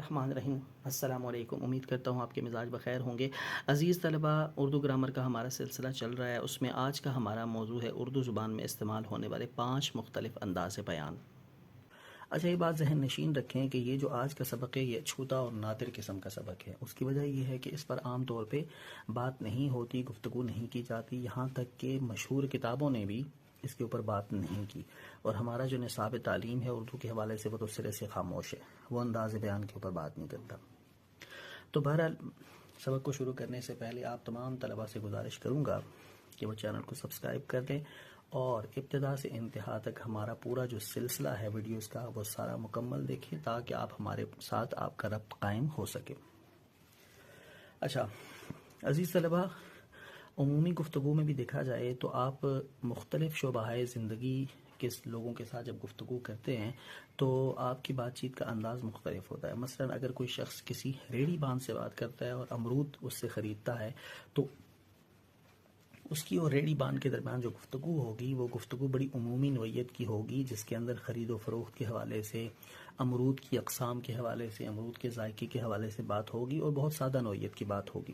الرحمن الرحیم السلام علیکم. امید کرتا ہوں آپ کے مزاج بخیر ہوں گے. عزیز طلبہ، اردو گرامر کا ہمارا سلسلہ چل رہا ہے. اس میں آج کا ہمارا موضوع ہے اردو زبان میں استعمال ہونے والے 5 مختلف انداز بیان. اچھا، یہ بات ذہن نشین رکھیں کہ یہ جو آج کا سبق ہے یہ چھوٹا اور نادر قسم کا سبق ہے. اس کی وجہ یہ ہے کہ اس پر عام طور پہ بات نہیں ہوتی، گفتگو نہیں کی جاتی. یہاں تک کہ مشہور کتابوں نے بھی اس کے اوپر بات نہیں کی، اور ہمارا جو نصاب تعلیم ہے اردو کے حوالے سے وہ تو سرے سے خاموش ہے، وہ انداز بیان کے اوپر بات نہیں کرتا. تو بہرحال سبق کو شروع کرنے سے پہلے آپ تمام طلباء سے گزارش کروں گا کہ وہ چینل کو سبسکرائب کر دیں اور ابتدا سے انتہا تک ہمارا پورا جو سلسلہ ہے ویڈیوز کا وہ سارا مکمل دیکھیں تاکہ آپ ہمارے ساتھ آپ کا ربط قائم ہو سکے. اچھا عزیز طلباء، عمومی گفتگو میں بھی دیکھا جائے تو آپ مختلف شعبہ زندگی کے لوگوں کے ساتھ جب گفتگو کرتے ہیں تو آپ کی بات چیت کا انداز مختلف ہوتا ہے. مثلا اگر کوئی شخص کسی ریڑھی بان سے بات کرتا ہے اور امرود اس سے خریدتا ہے تو اس کی اور ریڑھی بان کے درمیان جو گفتگو ہوگی وہ گفتگو بڑی عمومی نوعیت کی ہوگی، جس کے اندر خرید و فروخت کے حوالے سے، امرود کی اقسام کے حوالے سے، امرود کے ذائقے کے حوالے سے بات ہوگی اور بہت سادہ نوعیت کی بات ہوگی.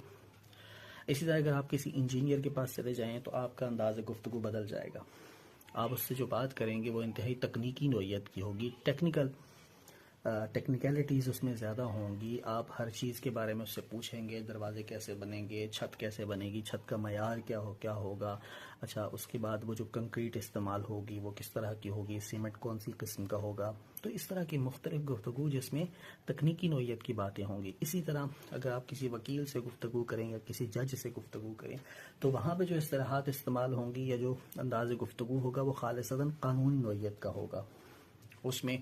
اسی طرح اگر آپ کسی انجینئر کے پاس چلے جائیں تو آپ کا انداز گفتگو بدل جائے گا. آپ اس سے جو بات کریں گے وہ انتہائی تکنیکی نوعیت کی ہوگی، ٹیکنیکلٹیز اس میں زیادہ ہوں گی. آپ ہر چیز کے بارے میں اس سے پوچھیں گے، دروازے کیسے بنیں گے، چھت کیسے بنے گی، چھت کا معیار کیا ہوگا. اچھا، اس کے بعد وہ جو کنکریٹ استعمال ہوگی وہ کس طرح کی ہوگی، سیمنٹ کون سی قسم کا ہوگا. تو اس طرح کی مختلف گفتگو جس میں تکنیکی نوعیت کی باتیں ہوں گی. اسی طرح اگر آپ کسی وکیل سے گفتگو کریں یا کسی جج سے گفتگو کریں تو وہاں پہ جو اصطلاحات استعمال ہوں گی یا جو انداز گفتگو ہوگا وہ خالصتاً قانونی نوعیت کا ہوگا. اس میں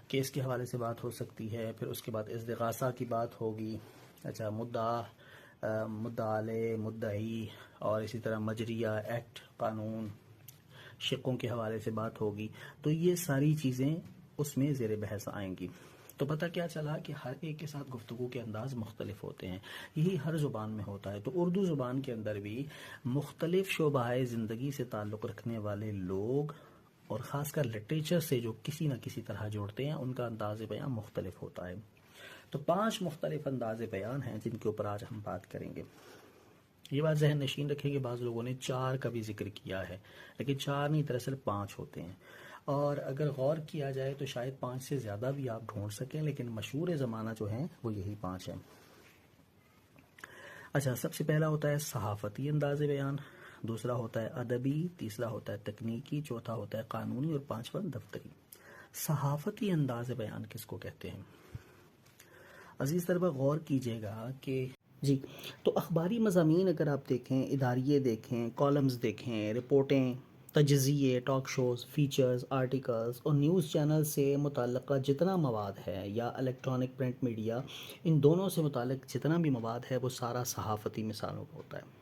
کیس کے حوالے سے بات ہو سکتی ہے، پھر اس کے بعد استغاثہ کی بات ہوگی. اچھا، مدعا علیہ، مدعی، اور اسی طرح مجریہ، ایکٹ، قانون، شقوں کے حوالے سے بات ہوگی. تو یہ ساری چیزیں اس میں زیر بحث آئیں گی. تو پتہ کیا چلا کہ ہر ایک کے ساتھ گفتگو کے انداز مختلف ہوتے ہیں. یہی ہر زبان میں ہوتا ہے. تو اردو زبان کے اندر بھی مختلف شعبہ زندگی سے تعلق رکھنے والے لوگ اور خاص کر لٹریچر سے جو کسی نہ کسی طرح جوڑتے ہیں ان کا انداز بیان مختلف ہوتا ہے. تو 5 مختلف انداز بیان ہیں جن کے اوپر آج ہم بات کریں گے. یہ بات ذہن نشین رکھیں کہ بعض لوگوں نے 4 کا بھی ذکر کیا ہے، لیکن 4 نہیں، دراصل 5 ہوتے ہیں. اور اگر غور کیا جائے تو شاید 5 سے زیادہ بھی آپ ڈھونڈ سکیں، لیکن مشہور زمانہ جو ہیں وہ یہی 5 ہیں. اچھا، سب سے پہلا ہوتا ہے صحافتی انداز بیان، دوسرا ہوتا ہے ادبی، تیسرا ہوتا ہے تکنیکی، چوتھا ہوتا ہے قانونی اور 5واں دفتری. صحافتی انداز بیان کس کو کہتے ہیں؟ عزیز طلبہ غور کیجیے گا کہ تو اخباری مضامین اگر آپ دیکھیں، اداریے دیکھیں، کالمز دیکھیں، رپورٹیں، تجزیے، ٹاک شوز، فیچرز، آرٹیکلز اور نیوز چینل سے متعلقہ جتنا مواد ہے یا الیکٹرانک پرنٹ میڈیا، ان دونوں سے متعلق جتنا بھی مواد ہے وہ سارا صحافتی مثالوں کا ہوتا ہے.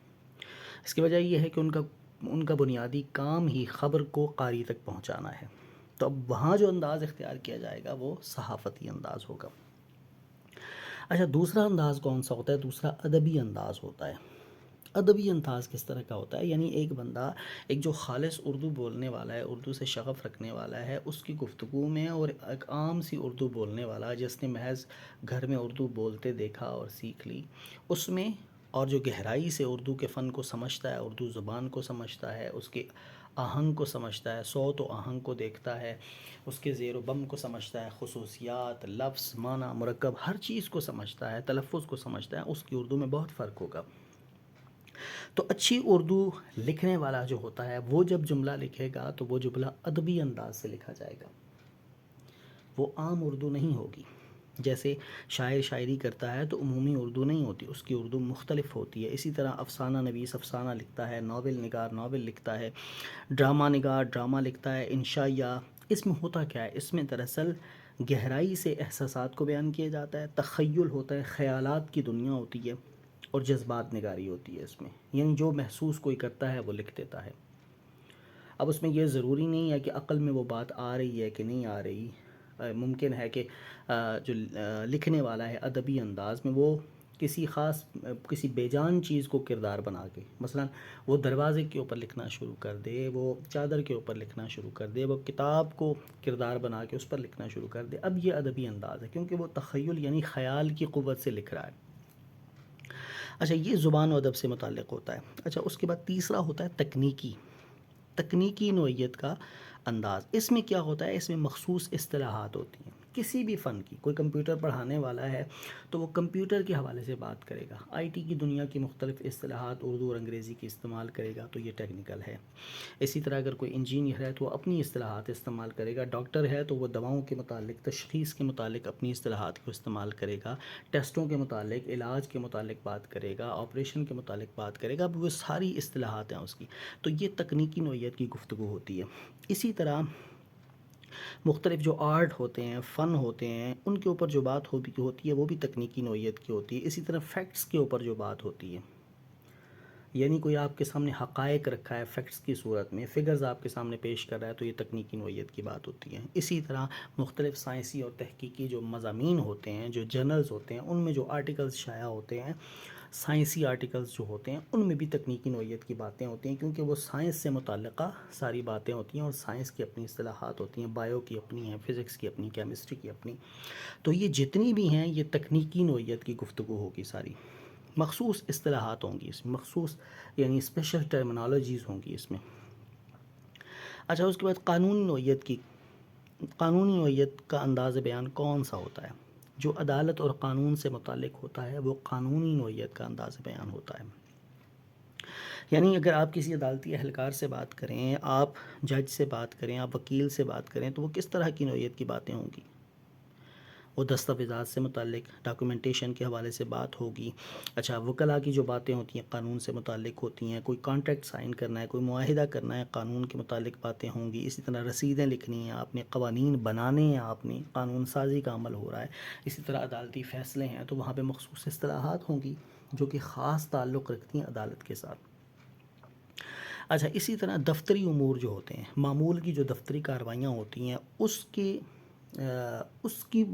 اس کی وجہ یہ ہے کہ ان کا بنیادی کام ہی خبر کو قاری تک پہنچانا ہے. تو اب وہاں جو انداز اختیار کیا جائے گا وہ صحافتی انداز ہوگا. اچھا، دوسرا انداز کون سا ہوتا ہے؟ دوسرا ادبی انداز ہوتا ہے. ادبی انداز کس طرح کا ہوتا ہے؟ یعنی ایک بندہ، ایک جو خالص اردو بولنے والا ہے، اردو سے شغف رکھنے والا ہے، اس کی گفتگو میں، اور ایک عام سی اردو بولنے والا جس نے محض گھر میں اردو بولتے دیکھا اور سیکھ لی، اس میں اور جو گہرائی سے اردو کے فن کو سمجھتا ہے، اردو زبان کو سمجھتا ہے، اس کے آہنگ کو سمجھتا ہے، صوت و آہنگ کو دیکھتا ہے، اس کے زیر و بم کو سمجھتا ہے، خصوصیات، لفظ، معنی، مرکب، ہر چیز کو سمجھتا ہے، تلفظ کو سمجھتا ہے، اس کی اردو میں بہت فرق ہوگا. تو اچھی اردو لکھنے والا جو ہوتا ہے وہ جب جملہ لکھے گا تو وہ جملہ ادبی انداز سے لکھا جائے گا، وہ عام اردو نہیں ہوگی. جیسے شاعر شاعری کرتا ہے تو عمومی اردو نہیں ہوتی، اس کی اردو مختلف ہوتی ہے. اسی طرح افسانہ نویس افسانہ لکھتا ہے، ناول نگار ناول لکھتا ہے، ڈرامہ نگار ڈرامہ لکھتا ہے، انشائیہ. اس میں ہوتا کیا ہے؟ اس میں دراصل گہرائی سے احساسات کو بیان کیا جاتا ہے، تخیل ہوتا ہے، خیالات کی دنیا ہوتی ہے، اور جذبات نگاری ہوتی ہے اس میں. یعنی جو محسوس کوئی کرتا ہے وہ لکھ دیتا ہے. اب اس میں یہ ضروری نہیں ہے کہ عقل میں وہ بات آ رہی ہے کہ نہیں آ رہی. ممکن ہے کہ جو لکھنے والا ہے ادبی انداز میں وہ کسی بے جان چیز کو کردار بنا کے، مثلا وہ دروازے کے اوپر لکھنا شروع کر دے، وہ چادر کے اوپر لکھنا شروع کر دے، وہ کتاب کو کردار بنا کے اس پر لکھنا شروع کر دے، اب یہ ادبی انداز ہے، کیونکہ وہ تخیل یعنی خیال کی قوت سے لکھ رہا ہے۔ اچھا، یہ زبان و ادب سے متعلق ہوتا ہے۔ اچھا، اس کے بعد تیسرا ہوتا ہے تکنیکی نوعیت کا انداز۔ اس میں کیا ہوتا ہے؟ اس میں مخصوص اصطلاحات ہوتی ہیں کسی بھی فن کی۔ کوئی کمپیوٹر پڑھانے والا ہے تو وہ کمپیوٹر کے حوالے سے بات کرے گا، آئی ٹی کی دنیا کی مختلف اصطلاحات اردو اور انگریزی کی استعمال کرے گا، تو یہ ٹیکنیکل ہے۔ اسی طرح اگر کوئی انجینئر ہے تو وہ اپنی اصطلاحات استعمال کرے گا، ڈاکٹر ہے تو وہ دواؤں کے متعلق، تشخیص کے متعلق اپنی اصطلاحات کو استعمال کرے گا، ٹیسٹوں کے متعلق، علاج کے متعلق بات کرے گا، آپریشن کے متعلق بات کرے گا، اب وہ ساری اصطلاحات ہیں اس کی۔ تو یہ تکنیکی نوعیت کی گفتگو ہوتی ہے۔ اسی طرح مختلف جو آرٹ ہوتے ہیں، فن ہوتے ہیں، ان کے اوپر جو بات ہوتی ہے وہ بھی تکنیکی نوعیت کی ہوتی ہے۔ اسی طرح فیکٹس کے اوپر جو بات ہوتی ہے، یعنی کوئی آپ کے سامنے حقائق رکھا ہے فیکٹس کی صورت میں، فگرز آپ کے سامنے پیش کر رہا ہے، تو یہ تکنیکی نوعیت کی بات ہوتی ہے۔ اسی طرح مختلف سائنسی اور تحقیقی جو مضامین ہوتے ہیں، جو جرنلز ہوتے ہیں، ان میں جو آرٹیکلز شائع ہوتے ہیں، سائنسی آرٹیکلز جو ہوتے ہیں، ان میں بھی تکنیکی نوعیت کی باتیں ہوتی ہیں، کیونکہ وہ سائنس سے متعلقہ ساری باتیں ہوتی ہیں، اور سائنس کی اپنی اصطلاحات ہوتی ہیں، بایو کی اپنی ہیں، فزکس کی اپنی، کیمسٹری کی اپنی۔ تو یہ جتنی بھی ہیں یہ تکنیکی نوعیت کی گفتگو ہوگی ساری۔ مخصوص اصطلاحات ہوں گی اس میں، مخصوص یعنی اسپیشل ٹرمنالوجیز ہوں گی اس میں۔ اچھا، اس کے بعد قانونی نوعیت کا انداز بیان کون سا ہوتا ہے؟ جو عدالت اور قانون سے متعلق ہوتا ہے وہ قانونی نوعیت کا انداز بیان ہوتا ہے۔ یعنی اگر آپ کسی عدالتی اہلکار سے بات کریں، آپ جج سے بات کریں، آپ وکیل سے بات کریں، تو وہ کس طرح کی نوعیت کی باتیں ہوں گی؟ وہ دستاویزات سے متعلق، ڈاکومنٹیشن کے حوالے سے بات ہوگی۔ اچھا، وکلاء کی جو باتیں ہوتی ہیں قانون سے متعلق ہوتی ہیں، کوئی کانٹریکٹ سائن کرنا ہے، کوئی معاہدہ کرنا ہے، قانون کے متعلق باتیں ہوں گی۔ اسی طرح رسیدیں لکھنی ہیں آپ نے، قوانین بنانے ہیں آپ نے، قانون سازی کا عمل ہو رہا ہے۔ اسی طرح عدالتی فیصلے ہیں تو وہاں پہ مخصوص اصطلاحات ہوں گی جو کہ خاص تعلق رکھتی ہیں عدالت کے ساتھ۔ اچھا، اسی طرح دفتری امور جو ہوتے ہیں، معمول کی جو دفتری کارروائیاں ہوتی ہیں، اس کی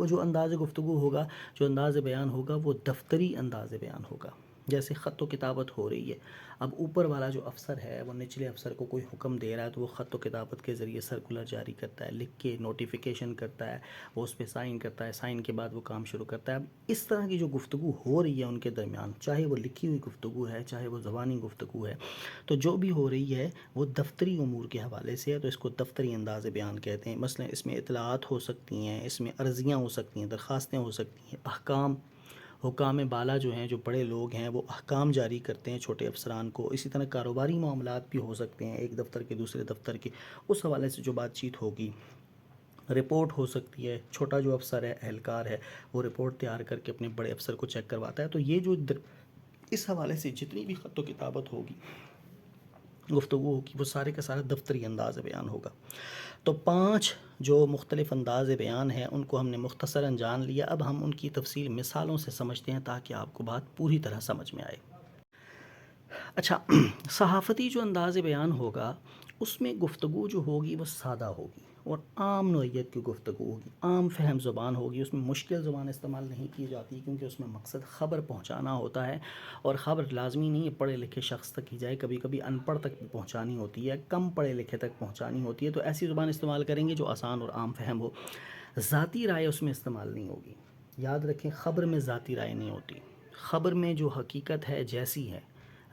جو انداز گفتگو ہوگا، جو انداز بیان ہوگا، وہ دفتری انداز بیان ہوگا۔ جیسے خط و کتابت ہو رہی ہے، اب اوپر والا جو افسر ہے وہ نچلے افسر کو کوئی حکم دے رہا ہے تو وہ خط و کتابت کے ذریعے سرکولر جاری کرتا ہے، لکھ کے نوٹیفیکیشن کرتا ہے، وہ اس پہ سائن کرتا ہے، سائن کے بعد وہ کام شروع کرتا ہے۔ اس طرح کی جو گفتگو ہو رہی ہے ان کے درمیان، چاہے وہ لکھی ہوئی گفتگو ہے، چاہے وہ زبانی گفتگو ہے، تو جو بھی ہو رہی ہے وہ دفتری امور کے حوالے سے ہے، تو اس کو دفتری انداز بیان کہتے ہیں۔ مثلا اس میں اطلاعات ہو سکتی ہیں، اس میں عرضیاں ہو سکتی ہیں، درخواستیں ہو سکتی ہیں، حکام بالا جو ہیں، جو بڑے لوگ ہیں، وہ احکام جاری کرتے ہیں چھوٹے افسران کو۔ اسی طرح کاروباری معاملات بھی ہو سکتے ہیں، ایک دفتر کے دوسرے دفتر کے، اس حوالے سے جو بات چیت ہوگی۔ رپورٹ ہو سکتی ہے، چھوٹا جو افسر ہے، اہلکار ہے، وہ رپورٹ تیار کر کے اپنے بڑے افسر کو چیک کرواتا ہے۔ تو یہ جو اس حوالے سے جتنی بھی خط و کتابت ہوگی، گفتگو ہوگی، وہ سارے کا سارا دفتری انداز بیان ہوگا۔ تو 5 جو مختلف انداز بیان ہیں ان کو ہم نے مختصراً جان لیا۔ اب ہم ان کی تفصیل مثالوں سے سمجھتے ہیں تاکہ آپ کو بات پوری طرح سمجھ میں آئے۔ اچھا، صحافتی جو انداز بیان ہوگا اس میں گفتگو جو ہوگی وہ سادہ ہوگی اور عام نوعیت کی گفتگو ہوگی، عام فہم زبان ہوگی، اس میں مشکل زبان استعمال نہیں کی جاتی، کیونکہ اس میں مقصد خبر پہنچانا ہوتا ہے، اور خبر لازمی نہیں ہے پڑھے لکھے شخص تک کی جائے، کبھی کبھی ان پڑھ تک بھی پہنچانی ہوتی ہے، کم پڑھے لکھے تک پہنچانی ہوتی ہے، تو ایسی زبان استعمال کریں گے جو آسان اور عام فہم ہو۔ ذاتی رائے اس میں استعمال نہیں ہوگی، یاد رکھیں خبر میں ذاتی رائے نہیں ہوتی، خبر میں جو حقیقت ہے جیسی ہے،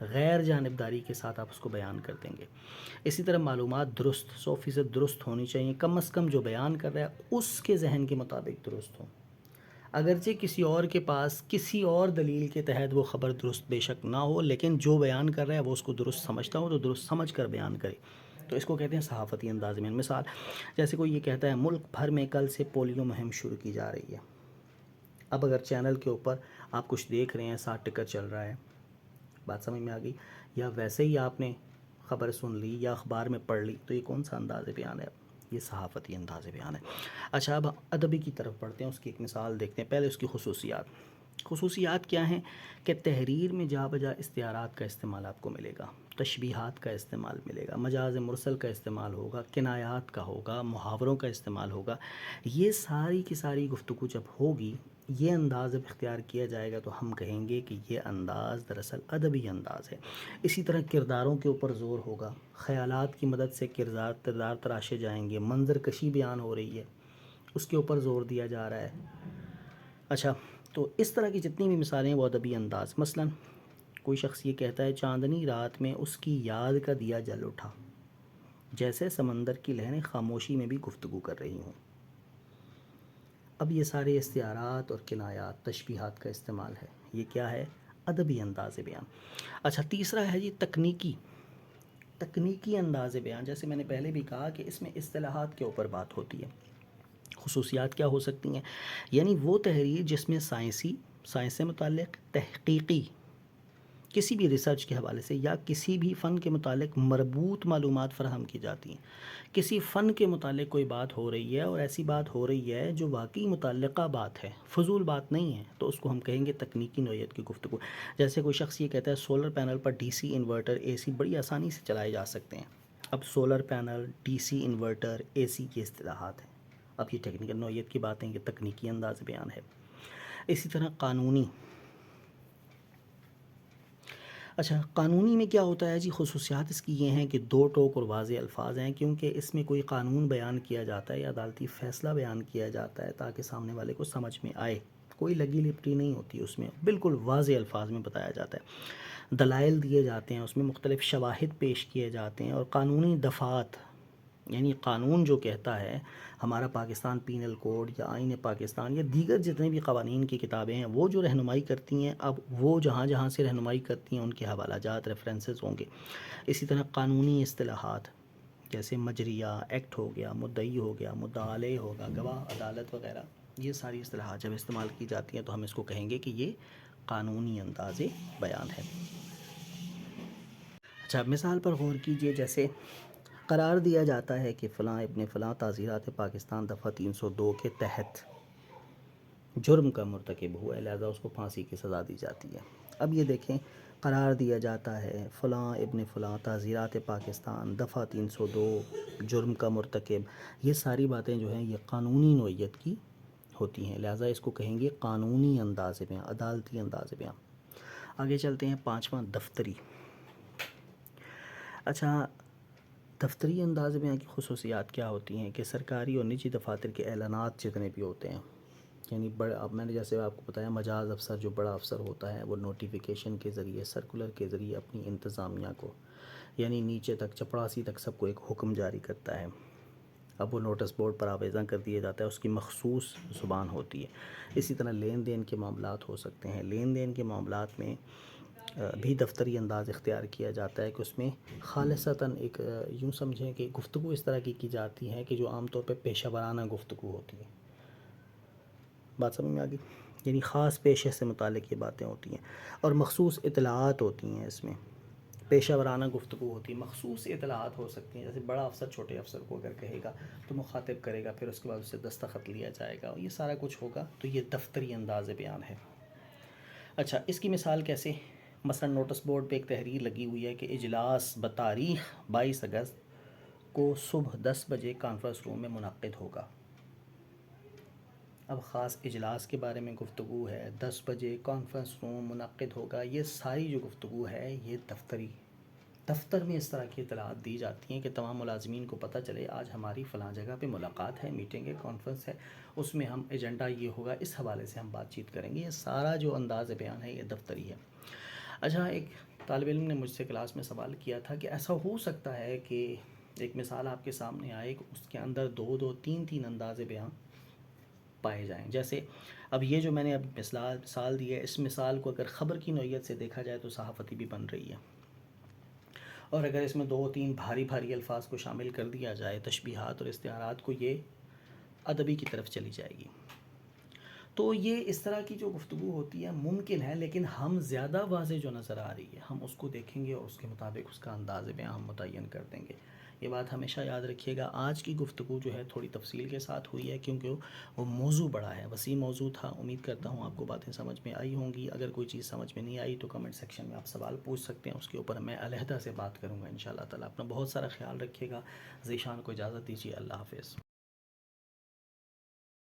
غیر جانبداری کے ساتھ آپ اس کو بیان کر دیں گے۔ اسی طرح معلومات درست، 100% درست ہونی چاہیے، کم از کم جو بیان کر رہا ہے اس کے ذہن کے مطابق درست ہو، اگرچہ کسی اور کے پاس کسی اور دلیل کے تحت وہ خبر درست بے شک نہ ہو، لیکن جو بیان کر رہا ہے وہ اس کو درست سمجھتا ہو تو درست سمجھ کر بیان کرے، تو اس کو کہتے ہیں صحافتی انداز میں۔ مثال، جیسے کوئی یہ کہتا ہے ملک بھر میں کل سے پولیو مہم شروع کی جا رہی ہے، اب اگر چینل کے اوپر آپ کچھ دیکھ رہے ہیں، 60 ٹکر چل رہا ہے، بات سمجھ میں آ گئی، یا ویسے ہی آپ نے خبر سن لی یا اخبار میں پڑھ لی، تو یہ کون سا انداز بیان ہے؟ یہ صحافتی انداز بیان ہے۔ اچھا، اب ادبی کی طرف پڑھتے ہیں، اس کی ایک مثال دیکھتے ہیں۔ پہلے اس کی خصوصیات کیا ہیں کہ تحریر میں جا بجا استعارات کا استعمال آپ کو ملے گا، تشبیہات کا استعمال ملے گا، مجاز مرسل کا استعمال ہوگا، کنایات کا ہوگا، محاوروں کا استعمال ہوگا۔ یہ ساری کی ساری گفتگو جب ہوگی، یہ انداز جب اختیار کیا جائے گا تو ہم کہیں گے کہ یہ انداز دراصل ادبی انداز ہے۔ اسی طرح کرداروں کے اوپر زور ہوگا، خیالات کی مدد سے کردار تراشے جائیں گے، منظر کشی بیان ہو رہی ہے، اس کے اوپر زور دیا جا رہا ہے۔ اچھا، تو اس طرح کی جتنی بھی مثالیں ہیں وہ ادبی انداز۔ مثلا کوئی شخص یہ کہتا ہے چاندنی رات میں اس کی یاد کا دیا جل اٹھا، جیسے سمندر کی لہریں خاموشی میں بھی گفتگو کر رہی ہوں۔ اب یہ سارے استعارات اور کنایات، تشبیہات کا استعمال ہے، یہ کیا ہے؟ ادبی انداز بیان۔ اچھا، تیسرا ہے جی تکنیکی انداز بیان۔ جیسے میں نے پہلے بھی کہا کہ اس میں اصطلاحات کے اوپر بات ہوتی ہے۔ خصوصیات کیا ہو سکتی ہیں؟ یعنی وہ تحریر جس میں سائنس سے متعلق، تحقیقی، کسی بھی ریسرچ کے حوالے سے یا کسی بھی فن کے متعلق مربوط معلومات فراہم کی جاتی ہیں۔ کسی فن کے متعلق کوئی بات ہو رہی ہے اور ایسی بات ہو رہی ہے جو واقعی متعلقہ بات ہے، فضول بات نہیں ہے، تو اس کو ہم کہیں گے تکنیکی نوعیت کی گفتگو۔ جیسے کوئی شخص یہ کہتا ہے سولر پینل پر D C inverter, A C بڑی آسانی سے چلائے جا سکتے ہیں۔ اب solar panel, D C inverter, A C کی اصطلاحات ہیں۔ اب یہ ٹیکنیکل نوعیت کی باتیں، یہ تکنیکی انداز بیان ہے۔ اسی طرح قانونی۔ اچھا، قانونی میں کیا ہوتا ہے جی؟ خصوصیات اس کی یہ ہیں کہ دو ٹوک اور واضح الفاظ ہیں، کیونکہ اس میں کوئی قانون بیان کیا جاتا ہے یا عدالتی فیصلہ بیان کیا جاتا ہے تاکہ سامنے والے کو سمجھ میں آئے۔ کوئی لگی لپٹی نہیں ہوتی اس میں، بالکل واضح الفاظ میں بتایا جاتا ہے۔ دلائل دیے جاتے ہیں، اس میں مختلف شواہد پیش کیے جاتے ہیں، اور قانونی دفعات، یعنی قانون جو کہتا ہے، ہمارا پاکستان پینل کوڈ یا آئین پاکستان یا دیگر جتنے بھی قوانین کی کتابیں ہیں، وہ جو رہنمائی کرتی ہیں، اب وہ جہاں سے رہنمائی کرتی ہیں ان کے حوالہ جات، ریفرنسز ہوں گے۔ اسی طرح قانونی اصطلاحات جیسے مجریہ، ایکٹ ہو گیا، مدعی ہو گیا، مدعا علیہ ہوگا، گواہ، عدالت وغیرہ، یہ ساری اصطلاحات جب استعمال کی جاتی ہیں تو ہم اس کو کہیں گے کہ یہ قانونی انداز بیان ہے۔ اچھا، مثال پر غور کیجئے۔ جیسے قرار دیا جاتا ہے کہ فلاں ابن فلاں تعزیرات پاکستان دفعہ 302 کے تحت جرم کا مرتکب ہوا ہے، لہذا اس کو پھانسی کی سزا دی جاتی ہے۔ اب یہ دیکھیں، قرار دیا جاتا ہے فلاں ابن فلاں تعزیرات پاکستان دفعہ 302 جرم کا مرتکب، یہ ساری باتیں جو ہیں یہ قانونی نوعیت کی ہوتی ہیں، لہذا اس کو کہیں گے قانونی انداز بیان، عدالتی انداز بیان۔ آگے چلتے ہیں، پانچواں دفتری۔ اچھا، دفتری انداز بیان کی خصوصیات کیا ہوتی ہیں کہ سرکاری اور نجی دفاتر کے اعلانات جتنے بھی ہوتے ہیں، یعنی اب میں نے جیسے آپ کو بتایا، مجاز افسر جو بڑا افسر ہوتا ہے وہ نوٹیفیکیشن کے ذریعے، سرکولر کے ذریعے اپنی انتظامیہ کو، یعنی نیچے تک، چپڑاسی تک سب کو ایک حکم جاری کرتا ہے۔ اب وہ نوٹس بورڈ پر آویزاں کر دیا جاتا ہے، اس کی مخصوص زبان ہوتی ہے۔ اسی طرح لین دین کے معاملات ہو سکتے ہیں، لین دین کے معاملات میں بھی دفتری انداز اختیار کیا جاتا ہے کہ اس میں خالصتاً ایک یوں سمجھیں کہ گفتگو اس طرح کی جاتی ہے کہ جو عام طور پہ پیشہ ورانہ گفتگو ہوتی ہے۔ بات سمجھ میں آ گئی؟ یعنی خاص پیشے سے متعلق یہ باتیں ہوتی ہیں، اور مخصوص اطلاعات ہوتی ہیں، اس میں پیشہ ورانہ گفتگو ہوتی ہے، مخصوص اطلاعات ہو سکتی ہیں۔ جیسے بڑا افسر چھوٹے افسر کو اگر کہے گا تو مخاطب کرے گا، پھر اس کے بعد اسے دستخط لیا جائے گا، یہ سارا کچھ ہوگا، تو یہ دفتری انداز بیان ہے۔ اچھا، اس کی مثال کیسے؟ مثلا نوٹس بورڈ پہ ایک تحریر لگی ہوئی ہے کہ اجلاس بتاریخ 22 اگست کو صبح 10 بجے کانفرنس روم میں منعقد ہوگا۔ اب خاص اجلاس کے بارے میں گفتگو ہے، 10 بجے کانفرنس روم منعقد ہوگا، یہ ساری جو گفتگو ہے یہ دفتر میں اس طرح کی اطلاعات دی جاتی ہیں کہ تمام ملازمین کو پتہ چلے آج ہماری فلاں جگہ پہ ملاقات ہے، میٹنگ ہے، کانفرنس ہے، اس میں ہم ایجنڈا یہ ہوگا، اس حوالے سے ہم بات چیت کریں گے۔ یہ سارا جو انداز بیان ہے یہ دفتری ہے۔ اچھا، ایک طالب علم نے مجھ سے کلاس میں سوال کیا تھا کہ ایسا ہو سکتا ہے کہ ایک مثال آپ کے سامنے آئے کہ اس کے اندر دو تین انداز بیان پائے جائیں۔ جیسے اب یہ جو میں نے اب مثال دی ہے، اس مثال کو اگر خبر کی نوعیت سے دیکھا جائے تو صحافتی بھی بن رہی ہے، اور اگر اس میں 2-3 بھاری الفاظ کو شامل کر دیا جائے، تشبیہات اور استعارات کو، یہ ادبی کی طرف چلی جائے گی۔ تو یہ اس طرح کی جو گفتگو ہوتی ہے ممکن ہے، لیکن ہم زیادہ واضح جو نظر آ رہی ہے ہم اس کو دیکھیں گے اور اس کے مطابق اس کا انداز بیان ہم متعین کر دیں گے۔ یہ بات ہمیشہ یاد رکھیے گا۔ آج کی گفتگو جو ہے تھوڑی تفصیل کے ساتھ ہوئی ہے، کیونکہ وہ موضوع بڑا ہے، وسیع موضوع تھا۔ امید کرتا ہوں آپ کو باتیں سمجھ میں آئی ہوں گی۔ اگر کوئی چیز سمجھ میں نہیں آئی تو کمنٹ سیکشن میں آپ سوال پوچھ سکتے ہیں، اس کے اوپر میں علیحدہ سے بات کروں گا انشاءاللہ تعالیٰ۔ اپنا بہت سارا خیال رکھیے گا۔ ذیشان کو اجازت دیجیے، اللہ حافظ۔